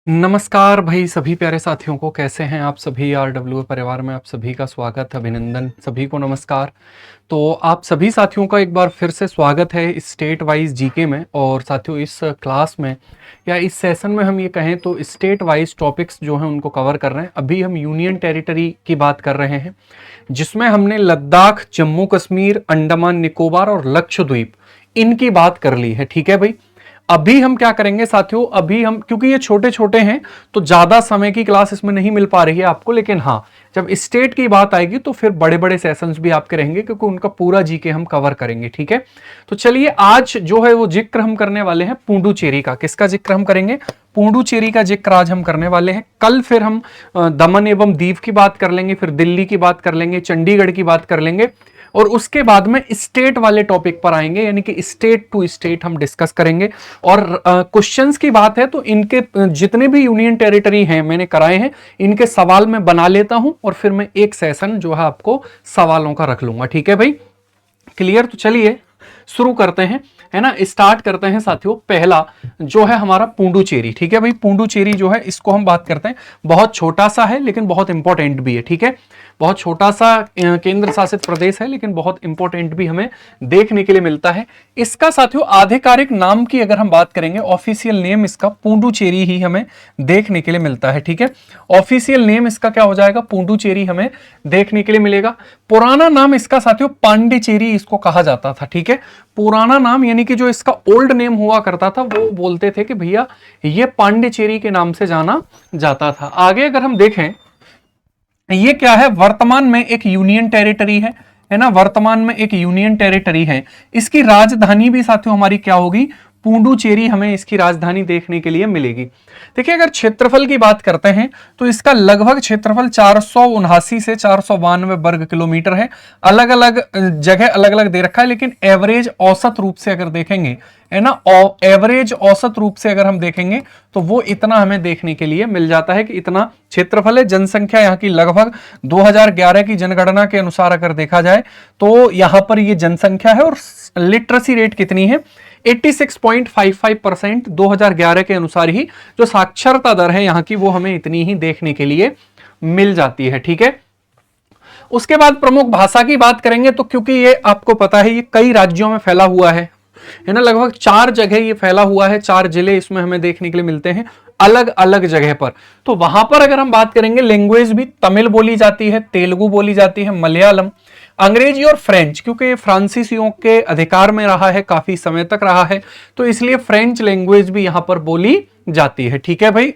नमस्कार भाई सभी प्यारे साथियों को, कैसे हैं आप सभी। RW परिवार में आप सभी का स्वागत, अभिनंदन, सभी को नमस्कार। तो आप सभी साथियों का एक बार फिर से स्वागत है इस स्टेट वाइज जीके में। और साथियों इस क्लास में या इस सेशन में हम ये कहें तो स्टेट वाइज टॉपिक्स जो हैं उनको कवर कर रहे हैं। अभी हम यूनियन टेरिटरी की बात कर रहे हैं, जिसमें हमने लद्दाख, जम्मू कश्मीर, अंडमान निकोबार और लक्षद्वीप इनकी बात कर ली है। ठीक है भाई, अभी हम क्या करेंगे साथियों, अभी हम क्योंकि ये छोटे छोटे हैं तो ज्यादा समय की क्लास इसमें नहीं मिल पा रही है आपको, लेकिन हाँ जब स्टेट की बात आएगी तो फिर बड़े बड़े सेशंस भी आपके रहेंगे, क्योंकि उनका पूरा जीके हम कवर करेंगे। ठीक है, तो चलिए आज जो है वो जिक्र हम करने वाले हैं पुडुचेरी का। किसका जिक्र हम करेंगे? पुडुचेरी का जिक्र आज हम करने वाले हैं। कल फिर हम दमन एवं दीव की बात कर लेंगे, फिर दिल्ली की बात कर लेंगे, चंडीगढ़ की बात कर लेंगे, और उसके बाद में स्टेट वाले टॉपिक पर आएंगे, यानी कि स्टेट टू स्टेट हम डिस्कस करेंगे। और क्वेश्चंस की बात है तो इनके जितने भी यूनियन टेरिटरी हैं मैंने कराए हैं, इनके सवाल मैं बना लेता हूं और फिर मैं एक सेशन जो है आपको सवालों का रख लूंगा। ठीक है भाई, क्लियर? तो चलिए शुरू करते हैं, है ना, स्टार्ट करते हैं साथियों। पहला जो है हमारा पुडुचेरी। ठीक है भाई, पुडुचेरी जो है इसको हम बात करते हैं। बहुत छोटा सा है लेकिन बहुत इंपॉर्टेंट भी है। ठीक है, बहुत छोटा सा केंद्र शासित प्रदेश है लेकिन बहुत इंपॉर्टेंट भी हमें देखने के लिए मिलता है। इसका साथियों आधिकारिक नाम की अगर हम बात करेंगे, ऑफिशियल नेम इसका पुडुचेरी ही हमें देखने के लिए मिलता है। ठीक है, ऑफिशियल नेम इसका क्या हो जाएगा? पुडुचेरी हमें देखने के लिए मिलेगा। पुराना नाम इसका साथियों पांडिचेरी इसको कहा जाता था। ठीक है, पुराना नाम यानी कि जो इसका ओल्ड नेम हुआ करता था वो बोलते थे कि भैया ये पांडिचेरी के नाम से जाना जाता था। आगे अगर हम देखें, ये क्या है? वर्तमान में एक यूनियन टेरिटरी है ना, वर्तमान में एक यूनियन टेरिटरी है। इसकी राजधानी भी साथियों हमारी क्या होगी? पुडुचेरी हमें इसकी राजधानी देखने के लिए मिलेगी। देखिए अगर क्षेत्रफल की बात करते हैं तो इसका लगभग क्षेत्रफल 479 से 492 वर्ग किलोमीटर है। अलग अलग जगह अलग अलग दे रखा है, लेकिन एवरेज औसत रूप से अगर देखेंगे, है ना, एवरेज औसत रूप से अगर हम देखेंगे तो वो इतना हमें देखने के लिए मिल जाता है कि इतना क्षेत्रफल है। जनसंख्या यहाँ की लगभग 2011 की जनगणना के अनुसार अगर देखा जाए तो यहाँ पर ये जनसंख्या है। और लिटरेसी रेट कितनी है? 86.55% 2011 के अनुसार ही जो साक्षरता दर है यहाँ की वो हमें इतनी ही देखने के लिए मिल जाती है। ठीक है, उसके बाद प्रमुख भाषा की बात करेंगे तो क्योंकि ये आपको पता है ये कई राज्यों में फैला हुआ है ना, लगभग 4 जगह ये फैला हुआ है, 4 जिले इसमें हमें देखने के लिए मिलते हैं अलग अलग जगह पर। तो वहां पर अगर हम बात करेंगे, लैंग्वेज भी तमिल बोली जाती है, तेलुगु बोली जाती है, मलयालम, अंग्रेजी और फ्रेंच, क्योंकि फ्रांसीसियों के अधिकार में रहा है, काफी समय तक रहा है, तो इसलिए फ्रेंच लैंग्वेज भी यहां पर बोली जाती है। ठीक है भाई,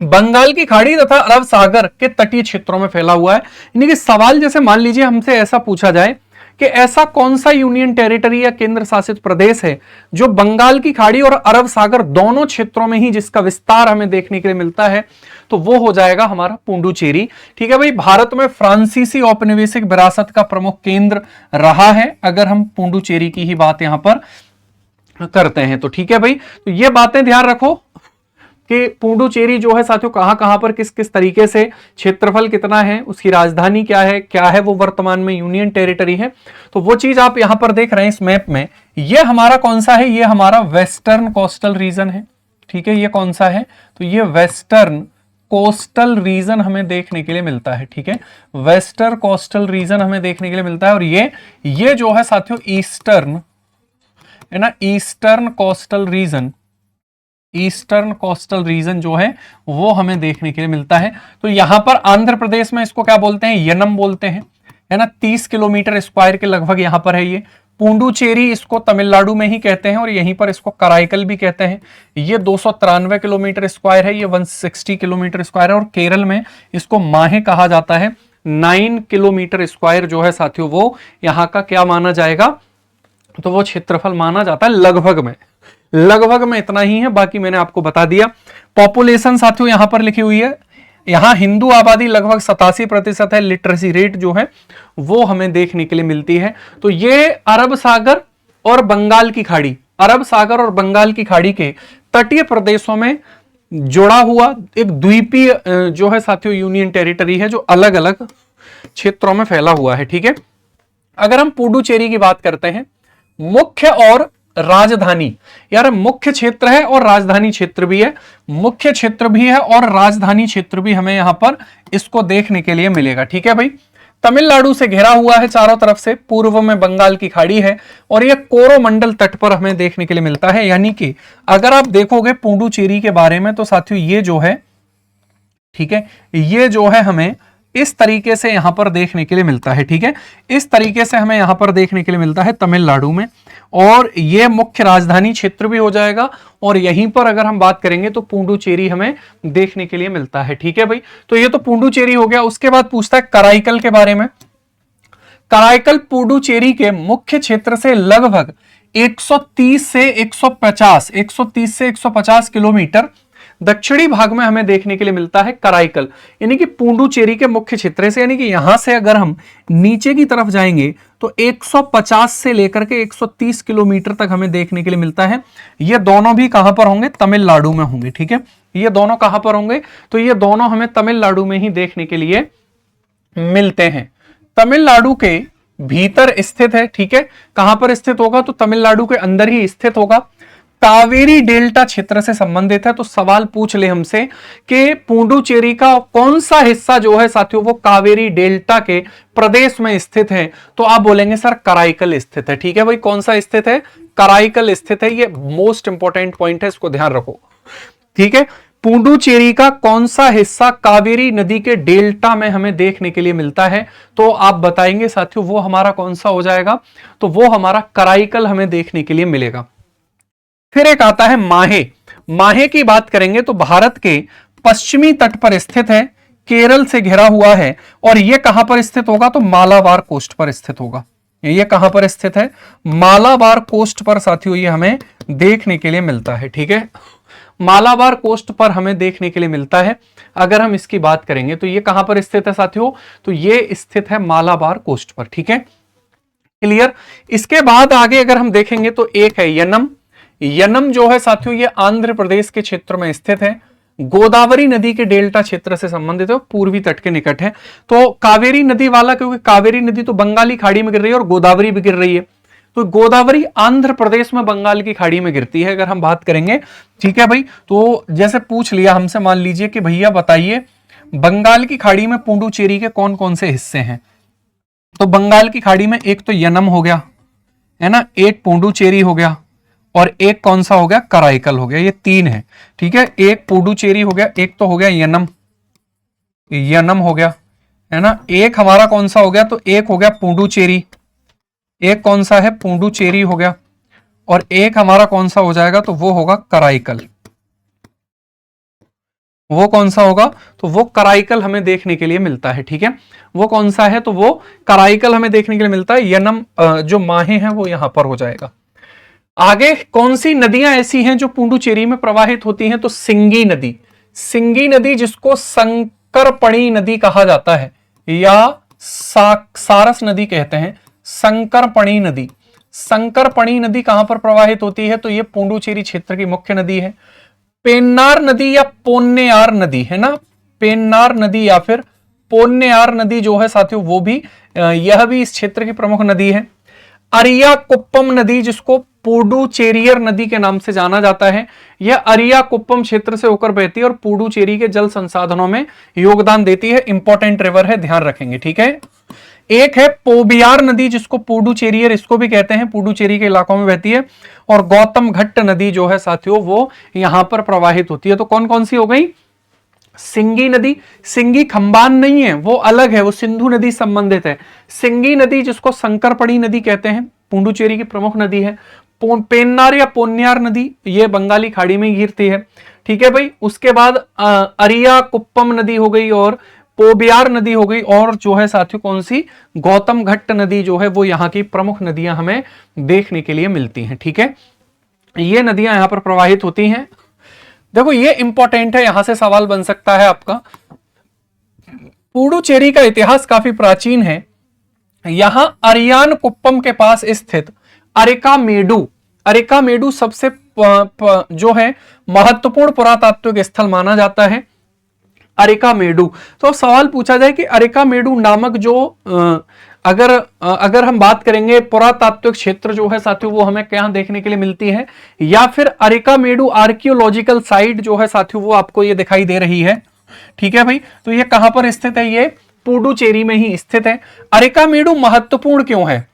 बंगाल की खाड़ी तथा अरब सागर के तटीय क्षेत्रों में फैला हुआ है। यानी कि सवाल जैसे मान लीजिए हमसे ऐसा पूछा जाए कि ऐसा कौन सा यूनियन टेरिटरी या केंद्र शासित प्रदेश है जो बंगाल की खाड़ी और अरब सागर दोनों क्षेत्रों में ही जिसका विस्तार हमें देखने के लिए मिलता है, तो वो हो जाएगा हमारा पुडुचेरी। ठीक है भाई, भारत में फ्रांसीसी औपनिवेशिक विरासत का प्रमुख केंद्र रहा है अगर हम पुडुचेरी की ही बात यहां पर करते हैं तो। ठीक है भाई, तो ये बातें ध्यान रखो कि पुडुचेरी जो है साथियों कहां कहां पर किस किस तरीके से, क्षेत्रफल कितना है, उसकी राजधानी क्या है वो वर्तमान में यूनियन टेरिटरी है, तो वो चीज आप यहां पर देख रहे हैं इस मैप में। ये हमारा कौन सा है? ये हमारा वेस्टर्न कोस्टल रीजन है। ठीक है, ये कौन सा है? तो ये वेस्टर्न कोस्टल रीजन हमें देखने के लिए मिलता है। ठीक है, वेस्टर्न कोस्टल रीजन हमें देखने के लिए मिलता है। और ये जो है साथियों ईस्टर्न, है ना, eastern coastal region, eastern coastal region जो है वो हमें देखने के लिए मिलता है। तो यहां पर आंध्र प्रदेश में इसको क्या बोलते हैं? यनम बोलते हैं, है ना, 30 किलोमीटर स्क्वायर के लगभग यहां पर है ये। पुडुचेरी इसको तमिलनाडु में ही कहते हैं और यहीं पर इसको कराईकल भी कहते हैं। ये 293 किलोमीटर स्क्वायर है, ये 160 किलोमीटर स्क्वायर है। और केरल में इसको माहे कहा जाता है। 9 किलोमीटर स्क्वायर जो है साथियों वो यहाँ का क्या माना जाएगा? तो वो क्षेत्रफल माना जाता है। लगभग में इतना ही है, बाकी मैंने आपको बता दिया। पॉपुलेशन साथियों यहां पर लिखी हुई है, यहां हिंदू आबादी लगभग 87% है। लिटरेसी रेट जो है वो हमें देखने के लिए मिलती है। तो ये अरब सागर और बंगाल की खाड़ी, अरब सागर और बंगाल की खाड़ी के तटीय प्रदेशों में जुड़ा हुआ एक द्वीपीय जो है साथियों यूनियन टेरिटरी है, जो अलग अलग क्षेत्रों में फैला हुआ है। ठीक है, अगर हम पुडुचेरी की बात करते हैं, मुख्य और राजधानी, यार मुख्य क्षेत्र है और राजधानी क्षेत्र भी है, मुख्य क्षेत्र भी है और राजधानी क्षेत्र भी हमें यहां पर इसको देखने के लिए मिलेगा। ठीक है भाई, तमिलनाडु से घिरा हुआ है चारों तरफ से, पूर्व में बंगाल की खाड़ी है और यह कोरोमंडल तट पर हमें देखने के लिए मिलता है। यानी कि अगर आप देखोगे पुडुचेरी के बारे में तो साथियों ये जो है, ठीक है, ये जो है हमें इस तरीके से यहां पर देखने के लिए मिलता है। ठीक है, इस तरीके से हमें यहां पर देखने के लिए मिलता है तमिलनाडु में, और ये मुख्य राजधानी क्षेत्र भी हो जाएगा और यहीं पर अगर हम बात करेंगे तो पुडुचेरी हमें देखने के लिए मिलता है। ठीक है भाई, तो ये तो पुडुचेरी हो गया। उसके बाद पूछता है कराईकल के बारे में। कराईकल पुडुचेरी के मुख्य क्षेत्र से लगभग 130 से 150 किलोमीटर दक्षिणी भाग में हमें देखने के लिए मिलता है कराईकल, यानी कि पुडुचेरी के मुख्य क्षेत्र से। यानी कि यहां से अगर हम नीचे की तरफ जाएंगे तो 150 से लेकर के 130 किलोमीटर तक हमें देखने के लिए मिलता है। ये दोनों भी कहां पर होंगे? तमिलनाडु में होंगे। ठीक है, ये दोनों कहां पर होंगे? तो ये दोनों हमें तमिलनाडु में ही देखने के लिए मिलते हैं। तमिलनाडु के भीतर स्थित है। ठीक है, कहां पर स्थित होगा? तो तमिलनाडु के अंदर ही स्थित होगा। कावेरी डेल्टा क्षेत्र से संबंधित है। तो सवाल पूछ ले हमसे कि पुडुचेरी का कौन सा हिस्सा जो है साथियों वो कावेरी डेल्टा के प्रदेश में स्थित है, तो आप बोलेंगे सर कराईकल स्थित है। ठीक है भाई, कौन सा स्थित है? कराईकल स्थित है। ये मोस्ट इंपॉर्टेंट पॉइंट है, इसको ध्यान रखो। ठीक है, पुडुचेरी का कौन सा हिस्सा कावेरी नदी के डेल्टा में हमें देखने के लिए मिलता है, तो आप बताएंगे साथियों वो हमारा कौन सा हो जाएगा? तो वो हमारा कराईकल हमें देखने के लिए मिलेगा। फिर एक आता है माहे। माहे की बात करेंगे तो भारत के पश्चिमी तट पर स्थित है, केरल से घिरा हुआ है और यह कहां पर स्थित होगा? तो मालाबार कोस्ट पर स्थित होगा। ये कहां पर स्थित है? मालाबार कोस्ट पर साथियों ये हमें देखने के लिए मिलता है। ठीक है, मालाबार कोस्ट पर हमें देखने के लिए मिलता है। अगर हम इसकी बात करेंगे तो ये कहां पर स्थित है साथियों? तो ये स्थित है मालाबार कोस्ट पर। ठीक है, क्लियर। इसके बाद आगे अगर हम देखेंगे तो एक है यनम। यनम जो है साथियों ये आंध्र प्रदेश के क्षेत्र में स्थित है, गोदावरी नदी के डेल्टा क्षेत्र से संबंधित है, पूर्वी तट के निकट है। तो कावेरी नदी वाला, क्योंकि कावेरी नदी तो बंगाली खाड़ी में गिर रही है और गोदावरी भी गिर रही है, तो गोदावरी आंध्र प्रदेश में बंगाल की खाड़ी में गिरती है अगर हम बात करेंगे। ठीक है भाई, तो जैसे पूछ लिया हमसे, मान लीजिए कि भैया बताइए बंगाल की खाड़ी में पुडुचेरी के कौन कौन से हिस्से हैं, तो बंगाल की खाड़ी में एक तो यनम हो गया है ना, एक पुडुचेरी हो गया और एक कौन सा हो गया? कराईकल हो गया। ये तीन है। ठीक है, एक पुडुचेरी हो गया, एक तो हो गया यनम, यनम हो गया है ना, एक हमारा कौन सा हो गया? तो एक हो गया पुडुचेरी, एक कौन सा है? पुडुचेरी हो गया, और एक हमारा कौन सा हो जाएगा? तो वो होगा कराईकल। वो कौन सा होगा? तो वो कराईकल हमें देखने के लिए मिलता है। ठीक है, वो कौन सा है? तो वो कराईकल हमें देखने के लिए मिलता है। यनम जो माहे हैं वो यहां पर हो जाएगा। आगे कौन सी नदियां ऐसी हैं जो पुडुचेरी में प्रवाहित होती हैं? तो सिंगी नदी। सिंगी नदी जिसको संकरपणी नदी कहा जाता है या सारस नदी कहते हैं, संकरपणी नदी। संकरपणी नदी कहां पर प्रवाहित होती है? तो ये पुडुचेरी क्षेत्र की मुख्य नदी है। पेन्नार नदी या पोन्नेयार नदी है ना, पेन्नार नदी या फिर पोन्नेयार नदी जो है साथियों वो भी यह भी इस क्षेत्र की प्रमुख नदी है। अरियाकुप्पम नदी जिसको पुडुचेरियर नदी के नाम से जाना जाता है, यह अरियाकुप्पम क्षेत्र से होकर बहती है और पुडुचेरी के जल संसाधनों में योगदान देती है। इंपॉर्टेंट रिवर है, ध्यान रखेंगे। ठीक है, एक है पोबियार नदी जिसको पुडुचेरियर इसको भी कहते हैं, पुडुचेरी के इलाकों में बहती है, और गौतम घट्ट नदी जो है साथियों वो यहां पर प्रवाहित होती है। तो कौन कौन सी हो गई? सिंगी नदी, सिंगी खंबान नहीं है, वो अलग है, वो सिंधु नदी संबंधित है। सिंगी नदी जिसको संकरपणी नदी कहते हैं, पुडुचेरी की प्रमुख नदी है। पेन्नार या पोन्यार नदी ये बंगाली खाड़ी में गिरती है। ठीक है भाई, उसके बाद अरियाकुप्पम नदी हो गई और पोबियार नदी हो गई, और जो है साथियों कौन सी? गौतम घट्ट नदी जो है वो यहाँ की प्रमुख नदियां हमें देखने के लिए मिलती हैं। ठीक है, ये नदियां यहां पर प्रवाहित होती हैं। देखो ये इंपॉर्टेंट है, यहां से सवाल बन सकता है आपका। पुडुचेरी का इतिहास काफी प्राचीन है। यहां अरियान कुप्पम के पास स्थित अरिकामेडु, अरिकामेडु सबसे जो है महत्वपूर्ण पुरातात्विक स्थल माना जाता है, अरिकामेडु। तो सवाल पूछा जाए कि अरिकामेडु नामक जो अगर हम बात करेंगे पुरातात्विक क्षेत्र जो है साथियों, वो हमें क्या देखने के लिए मिलती है, या फिर अरिकामेडु आर्कियोलॉजिकल साइट जो है साथियों, वो आपको ये दिखाई दे रही है। ठीक है भाई, तो ये कहां पर स्थित है, ये पुडुचेरी में ही स्थित है। अरिकामेडु महत्वपूर्ण क्यों है,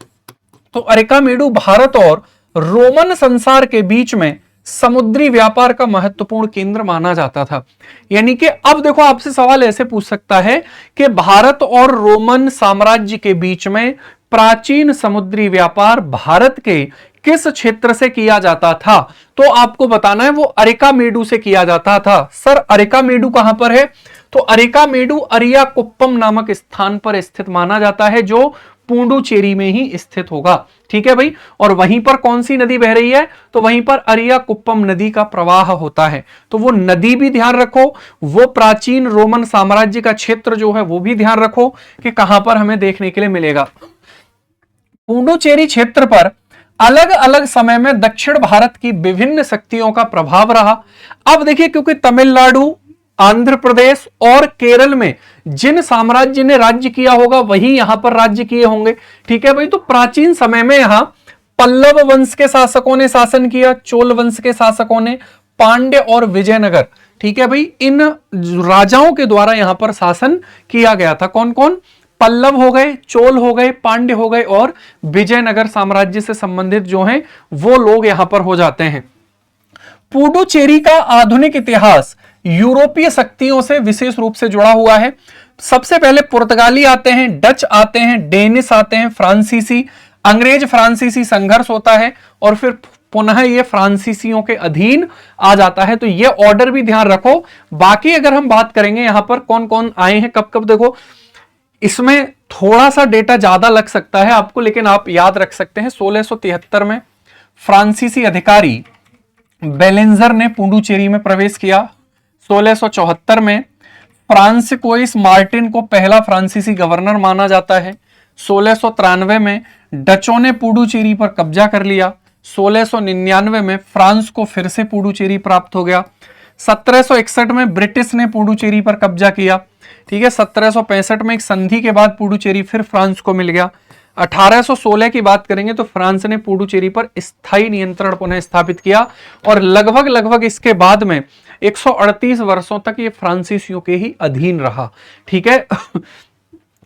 तो अरिकामेडु भारत और रोमन संसार के बीच में समुद्री व्यापार का महत्वपूर्ण केंद्र माना जाता था। यानी कि अब देखो, आपसे सवाल ऐसे पूछ सकता है कि भारत और रोमन साम्राज्य के बीच में प्राचीन समुद्री व्यापार भारत के किस क्षेत्र से किया जाता था, तो आपको बताना है वो अरिकामेडु से किया जाता था। सर अरिकामेडु कहां पर है, तो अरिकामेडु अरियाकुप्पम नामक स्थान पर स्थित माना जाता है, जो पुडुचेरी में ही स्थित होगा। ठीक है भाई, और वहीं पर कौन सी नदी बह रही है, तो वहीं पर अरियाकुप्पम नदी का प्रवाह होता है। तो वो नदी भी ध्यान रखो, वो प्राचीन रोमन साम्राज्य का क्षेत्र जो है वो भी ध्यान रखो कि कहां पर हमें देखने के लिए मिलेगा। पुडुचेरी क्षेत्र पर अलग अलग समय में दक्षिण भारत की विभिन्न शक्तियों का प्रभाव रहा। अब देखिए, क्योंकि तमिलनाडु, आंध्र प्रदेश और केरल में जिन साम्राज्य ने राज्य किया होगा वही यहां पर राज्य किए होंगे। ठीक है भाई, तो प्राचीन समय में यहां पल्लव वंश के शासकों ने शासन किया, चोल वंश के शासकों ने, पांड्य और विजयनगर। ठीक है भाई, इन राजाओं के द्वारा यहां पर शासन किया गया था। कौन कौन, पल्लव हो गए, चोल हो गए, पांड्य हो गए और विजयनगर साम्राज्य से संबंधित जो हैं वो लोग यहां पर हो जाते हैं। पुडुचेरी का आधुनिक इतिहास यूरोपीय शक्तियों से विशेष रूप से जुड़ा हुआ है। सबसे पहले पुर्तगाली आते हैं, डच आते हैं, डेनिश आते हैं, फ्रांसीसी, अंग्रेज फ्रांसीसी संघर्ष होता है और फिर पुनः ये फ्रांसीसियों के अधीन आ जाता है। तो ये ऑर्डर भी ध्यान रखो। बाकी अगर हम बात करेंगे यहां पर कौन कौन आए हैं, कब कब, देखो इसमें थोड़ा सा डेटा ज्यादा लग सकता है आपको, लेकिन आप याद रख सकते हैं। 1673 में फ्रांसीसी अधिकारी बेलेंजर ने पुडुचेरी में प्रवेश किया। 1674 में फ्रांसिकोइस मार्टिन को पहला फ्रांसीसी गवर्नर माना जाता है। 1693 में डचों ने पुडुचेरी पर कब्जा कर लिया। 1699 में फ्रांस को फिर से पुडुचेरी प्राप्त हो गया। 1761 में ब्रिटिश ने पुडुचेरी पर कब्जा किया। ठीक है, 1765 में एक संधि के बाद पुडुचेरी फिर फ्रांस को मिल गया। 1816 की बात करेंगे तो फ्रांस ने पुडुचेरी पर स्थायी नियंत्रण पुनः स्थापित किया और लगभग इसके बाद में 138 वर्षों तक ये फ्रांसीसियों के ही अधीन रहा। ठीक है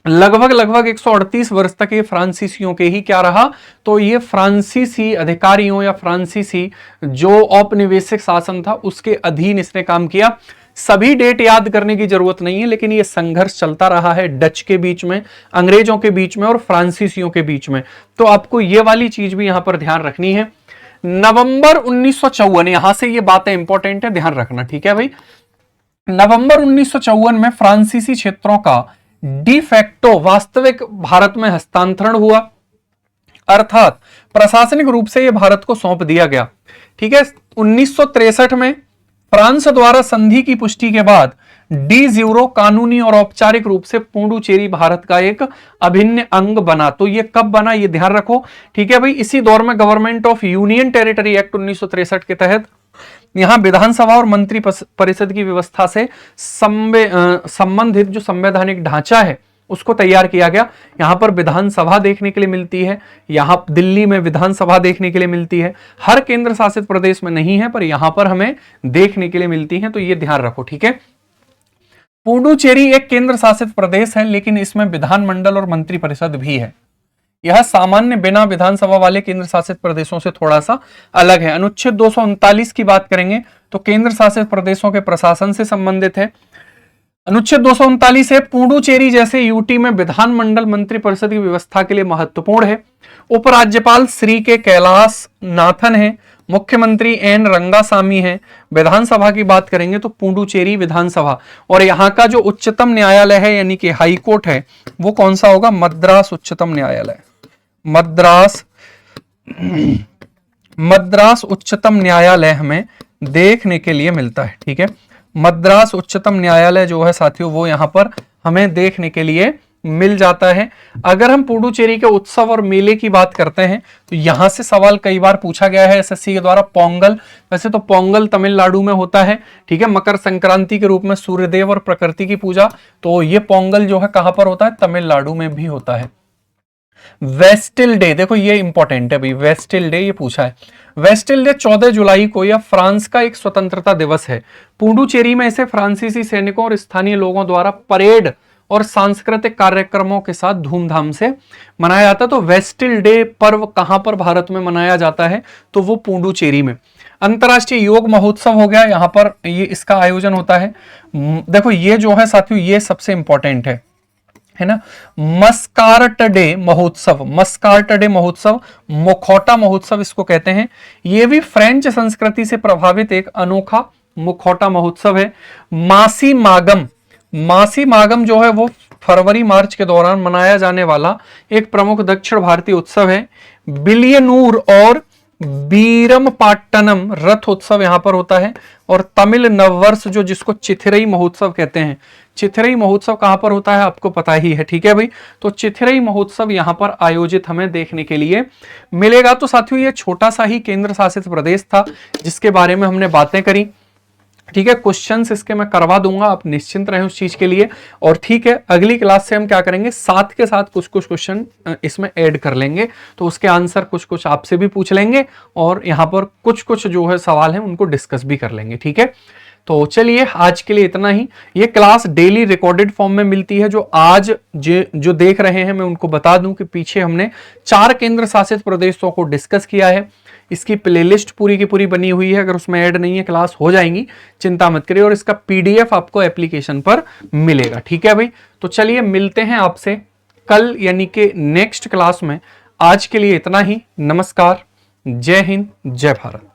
लगभग 138 वर्ष तक ये फ्रांसीसियों के ही क्या रहा, तो ये फ्रांसीसी अधिकारियों या फ्रांसीसी जो औपनिवेशिक शासन था उसके अधीन इसने काम किया। सभी डेट याद करने की जरूरत नहीं है, लेकिन ये संघर्ष चलता रहा है डच के बीच में, अंग्रेजों के बीच में और फ्रांसीसियों के बीच में। तो आपको ये वाली चीज भी यहां पर ध्यान रखनी है। नवंबर 1954, यहां से ये बातें इंपॉर्टेंट है, ध्यान रखना। ठीक है भाई, नवंबर 1954 में फ्रांसीसी क्षेत्रों का डिफैक्टो वास्तविक भारत में हस्तांतरण हुआ, अर्थात प्रशासनिक रूप से यह भारत को सौंप दिया गया। ठीक है, 1963 में फ्रांस द्वारा संधि की पुष्टि के बाद डी ज़्यूरो कानूनी और औपचारिक रूप से पुडुचेरी भारत का एक अभिन्न अंग बना। तो ये कब बना, ये ध्यान रखो। ठीक है भाई, इसी दौर में government of union territory act 1963 के तहत यहां विधानसभा और मंत्री परिषद की व्यवस्था से संबंधित जो संवैधानिक ढांचा है उसको तैयार किया गया। यहां पर विधानसभा देखने के लिए मिलती है, यहां दिल्ली में विधानसभा देखने के लिए मिलती है, हर केंद्र शासित प्रदेश में नहीं है पर यहां पर हमें देखने के लिए मिलती है। तो ये ध्यान रखो। ठीक है, पुडुचेरी एक केंद्र शासित प्रदेश है, लेकिन इसमें विधानमंडल और मंत्री परिषद भी है। यह सामान्य बिना विधानसभा वाले केंद्र शासित प्रदेशों से थोड़ा सा अलग है। अनुच्छेद 239 की बात करेंगे तो केंद्र शासित प्रदेशों के प्रशासन से संबंधित है। अनुच्छेद 239 है पुडुचेरी जैसे यूटी में विधानमंडल मंत्री परिषद की व्यवस्था के लिए महत्वपूर्ण है। उपराज्यपाल श्री के कैलाश नाथन है, मुख्यमंत्री एन रंगासामी है। विधानसभा की बात करेंगे तो पुडुचेरी विधानसभा, और यहाँ का जो उच्चतम न्यायालय है यानी कि हाई कोर्ट है वो कौन सा होगा, मद्रास उच्चतम न्यायालय। मद्रास उच्चतम न्यायालय हमें देखने के लिए मिलता है। ठीक है, मद्रास उच्चतम न्यायालय जो है साथियों वो यहां पर हमें देखने के लिए मिल जाता है। अगर हम पुडुचेरी के उत्सव और मेले की बात करते हैं तो यहां से सवाल कई बार पूछा गया है एसएससी के द्वारा। पोंगल, वैसे तो पोंगल तमिलनाडु में होता है। ठीक है, मकर संक्रांति के रूप में सूर्यदेव और प्रकृति की पूजा, तो ये पोंगल जो है कहां पर होता है, तमिलनाडु में भी होता है। वेस्टिल डे, देखो ये इंपॉर्टेंट है भाई, वेस्टिल डे ये पूछा है। वेस्टिल डे 14 जुलाई को या फ्रांस का एक स्वतंत्रता दिवस है। पुडुचेरी में इसे फ्रांसीसी सैनिकों और स्थानीय लोगों द्वारा परेड और सांस्कृतिक कार्यक्रमों के साथ धूमधाम से मनाया जाता है। तो वेस्टिल डे पर्व कहां पर भारत में मनाया जाता है, तो वो पुडुचेरी में। अंतर्राष्ट्रीय योग महोत्सव हो गया, यहां पर ये इसका आयोजन होता है। देखो ये जो है साथियों, ये सबसे इंपॉर्टेंट है ना। मस्कार्ट डे महोत्सव, मस्कार्ट डे महोत्सव, मुखौटा महोत्सव इसको कहते हैं। ये भी फ्रेंच संस्कृति से प्रभावित एक अनोखा मुखौटा महोत्सव है। मासी मागम, मासी मागम जो है वो फरवरी मार्च के दौरान मनाया जाने वाला एक प्रमुख दक्षिण भारतीय उत्सव है। बिलियनूर और बीरमपाट्टनम रथ उत्सव यहां पर होता है। और तमिल नववर्ष जो जिसको चिथिरई महोत्सव कहते हैं, चिथिरई महोत्सव कहां पर होता है आपको पता ही है, ठीक है भाई। तो चिथिरई महोत्सव यहां पर आयोजित हमें देखने के लिए मिलेगा। तो साथियों ये छोटा सा ही केंद्र शासित प्रदेश था जिसके बारे में हमने बातें करी, ठीक है। क्वेश्चंस इसके मैं करवा दूंगा, आप निश्चिंत रहें उस चीज के लिए। और ठीक है, अगली क्लास से हम क्या करेंगे, साथ के साथ कुछ कुछ क्वेश्चन इसमें ऐड कर लेंगे, तो उसके आंसर कुछ कुछ आपसे भी पूछ लेंगे और यहाँ पर कुछ कुछ जो है सवाल है उनको डिस्कस भी कर लेंगे, ठीक है। तो चलिए आज के लिए इतना ही। ये क्लास डेली रिकॉर्डेड फॉर्म में मिलती है। जो आज जो देख रहे हैं मैं उनको बता दूं कि पीछे हमने 4 केंद्र शासित प्रदेशों को डिस्कस किया है। इसकी प्लेलिस्ट पूरी की पूरी बनी हुई है, अगर उसमें ऐड नहीं है क्लास हो जाएंगी, चिंता मत करिए। और इसका पीडीएफ आपको एप्लीकेशन पर मिलेगा, ठीक है भाई। तो चलिए मिलते हैं आपसे कल यानी कि नेक्स्ट क्लास में। आज के लिए इतना ही। नमस्कार, जय हिंद, जय भारत।